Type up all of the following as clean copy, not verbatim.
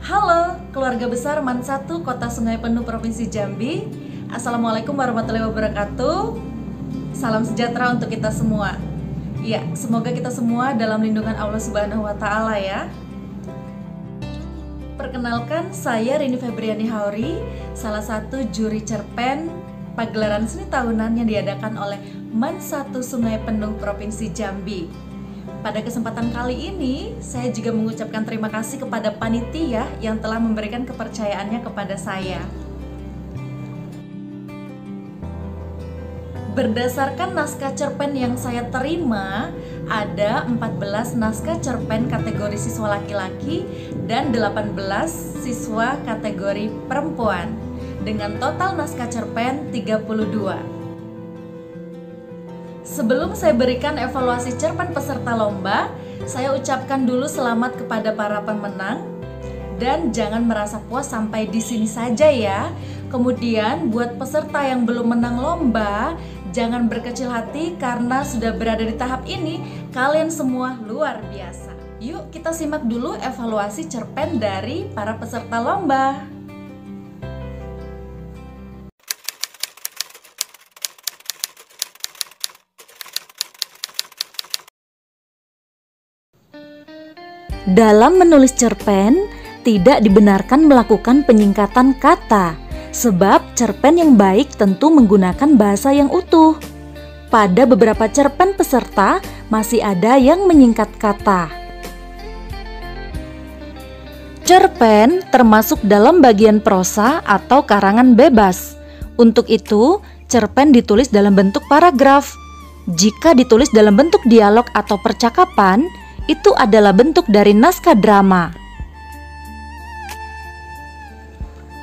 Halo, keluarga besar MAN 1 Kota Sungai Penuh Provinsi Jambi. Assalamualaikum warahmatullahi wabarakatuh. Salam sejahtera untuk kita semua. Ya, semoga kita semua dalam lindungan Allah Subhanahu wa Ta'ala ya. Perkenalkan, saya Rini Febriani Hauri, salah satu juri cerpen pagelaran seni tahunan yang diadakan oleh MAN 1 Sungai Penuh Provinsi Jambi. Pada kesempatan kali ini, saya juga mengucapkan terima kasih kepada panitia yang telah memberikan kepercayaannya kepada saya. Berdasarkan naskah cerpen yang saya terima, ada 14 naskah cerpen kategori siswa laki-laki dan 18 siswa kategori perempuan, dengan total naskah cerpen 32. Sebelum saya berikan evaluasi cerpen peserta lomba, saya ucapkan dulu selamat kepada para pemenang. Dan jangan merasa puas sampai di sini saja ya. Kemudian buat peserta yang belum menang lomba, jangan berkecil hati karena sudah berada di tahap ini, kalian semua luar biasa. Yuk kita simak dulu evaluasi cerpen dari para peserta lomba. Dalam menulis cerpen, tidak dibenarkan melakukan penyingkatan kata, sebab cerpen yang baik tentu menggunakan bahasa yang utuh. Pada beberapa cerpen peserta, masih ada yang menyingkat kata. Cerpen termasuk dalam bagian prosa atau karangan bebas. Untuk itu, cerpen ditulis dalam bentuk paragraf. Jika ditulis dalam bentuk dialog atau percakapan, itu adalah bentuk dari naskah drama.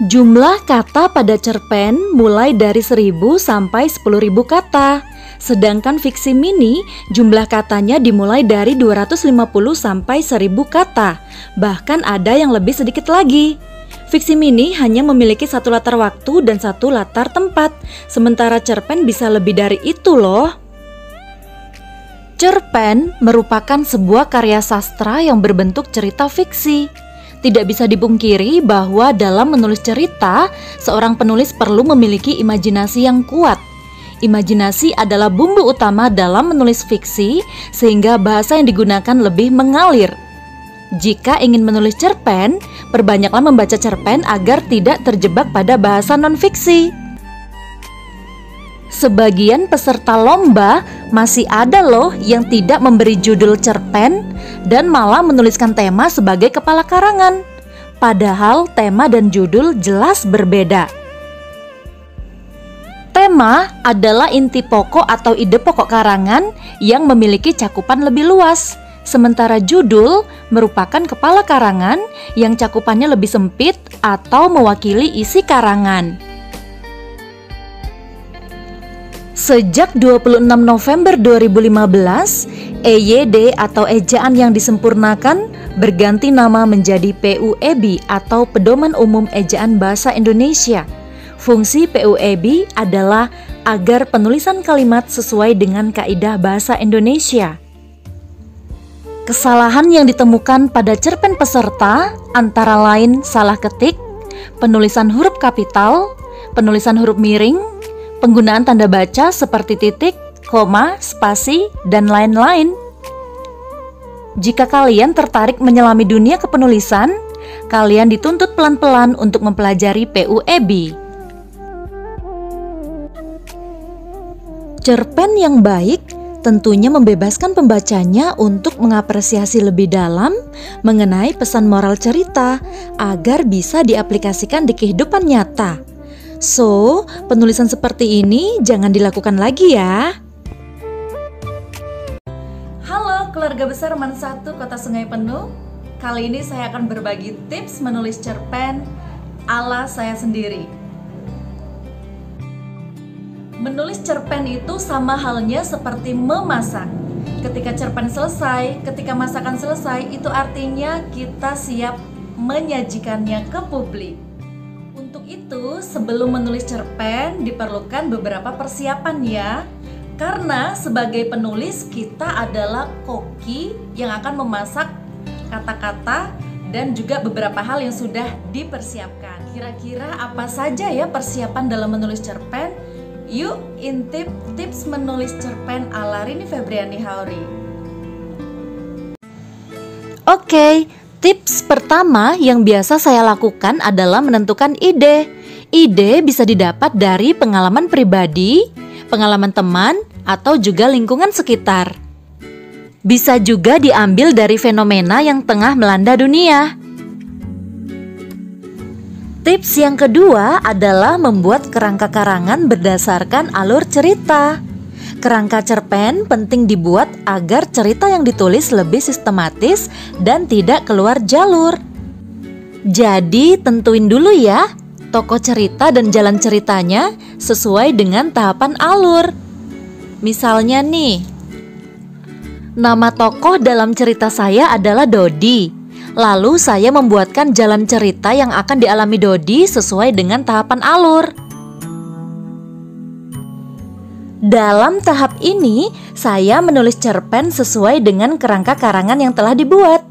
Jumlah kata pada cerpen mulai dari 1000 sampai 10.000 kata. Sedangkan fiksi mini jumlah katanya dimulai dari 250 sampai 1000 kata. Bahkan ada yang lebih sedikit lagi. Fiksi mini hanya memiliki satu latar waktu dan satu latar tempat. Sementara cerpen bisa lebih dari itu loh. Cerpen merupakan sebuah karya sastra yang berbentuk cerita fiksi. Tidak bisa dipungkiri bahwa dalam menulis cerita, seorang penulis perlu memiliki imajinasi yang kuat. Imajinasi adalah bumbu utama dalam menulis fiksi, sehingga bahasa yang digunakan lebih mengalir. Jika ingin menulis cerpen, perbanyaklah membaca cerpen agar tidak terjebak pada bahasa non-fiksi. Sebagian peserta lomba masih ada loh yang tidak memberi judul cerpen dan malah menuliskan tema sebagai kepala karangan. Padahal tema dan judul jelas berbeda. Tema adalah inti pokok atau ide pokok karangan yang memiliki cakupan lebih luas. Sementara judul merupakan kepala karangan yang cakupannya lebih sempit atau mewakili isi karangan. Sejak 26 November 2015, EYD atau ejaan yang disempurnakan berganti nama menjadi PUEB atau Pedoman Umum Ejaan Bahasa Indonesia. Fungsi PUEB adalah agar penulisan kalimat sesuai dengan kaidah bahasa Indonesia. Kesalahan yang ditemukan pada cerpen peserta antara lain salah ketik, penulisan huruf kapital, penulisan huruf miring, penggunaan tanda baca seperti titik, koma, spasi, dan lain-lain. Jika kalian tertarik menyelami dunia kepenulisan, kalian dituntut pelan-pelan untuk mempelajari PUEB. Cerpen yang baik tentunya membebaskan pembacanya untuk mengapresiasi lebih dalam mengenai pesan moral cerita agar bisa diaplikasikan di kehidupan nyata. So, penulisan seperti ini jangan dilakukan lagi ya. Halo keluarga besar MAN 1 Kota Sungai Penuh. Kali ini saya akan berbagi tips menulis cerpen ala saya sendiri. Menulis cerpen itu sama halnya seperti memasak. Ketika cerpen selesai, ketika masakan selesai, itu artinya kita siap menyajikannya ke publik. Untuk itu, sebelum menulis cerpen diperlukan beberapa persiapan ya. Karena sebagai penulis kita adalah koki yang akan memasak kata-kata dan juga beberapa hal yang sudah dipersiapkan. Kira-kira apa saja ya persiapan dalam menulis cerpen? Yuk intip tips menulis cerpen ala Rini Febriani Hauri. Oke, tips pertama yang biasa saya lakukan adalah menentukan ide. Ide bisa didapat dari pengalaman pribadi, pengalaman teman, atau juga lingkungan sekitar. Bisa juga diambil dari fenomena yang tengah melanda dunia. Tips yang kedua adalah membuat kerangka karangan berdasarkan alur cerita. Kerangka cerpen penting dibuat agar cerita yang ditulis lebih sistematis dan tidak keluar jalur. Jadi tentuin dulu ya tokoh cerita dan jalan ceritanya sesuai dengan tahapan alur. Misalnya nih, nama tokoh dalam cerita saya adalah Dodi. Lalu saya membuatkan jalan cerita yang akan dialami Dodi sesuai dengan tahapan alur. Dalam tahap ini, saya menulis cerpen sesuai dengan kerangka karangan yang telah dibuat.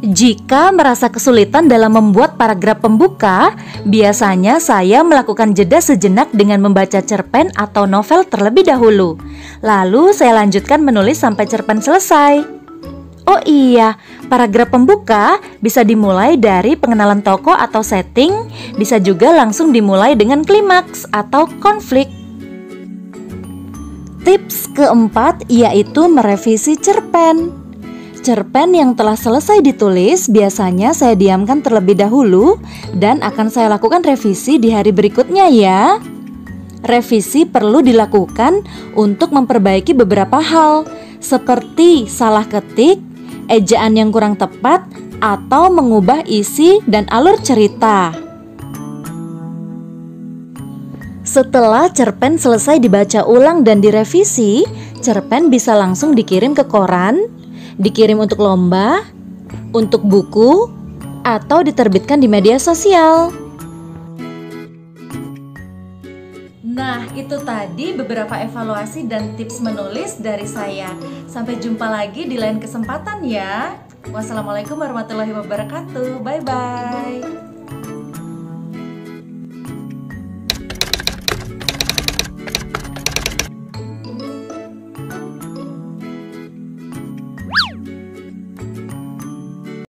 Jika merasa kesulitan dalam membuat paragraf pembuka, biasanya saya melakukan jeda sejenak dengan membaca cerpen atau novel terlebih dahulu. Lalu saya lanjutkan menulis sampai cerpen selesai. Oh iya, paragraf pembuka bisa dimulai dari pengenalan tokoh atau setting, bisa juga langsung dimulai dengan klimaks atau konflik. Tips keempat yaitu merevisi cerpen. Cerpen yang telah selesai ditulis biasanya saya diamkan terlebih dahulu dan akan saya lakukan revisi di hari berikutnya ya. Revisi perlu dilakukan untuk memperbaiki beberapa hal seperti salah ketik, ejaan yang kurang tepat, atau mengubah isi dan alur cerita. Setelah cerpen selesai dibaca ulang dan direvisi, cerpen bisa langsung dikirim ke koran, dikirim untuk lomba, untuk buku, atau diterbitkan di media sosial. Nah, itu tadi beberapa evaluasi dan tips menulis dari saya. Sampai jumpa lagi di lain kesempatan ya. Wassalamualaikum warahmatullahi wabarakatuh. Bye-bye.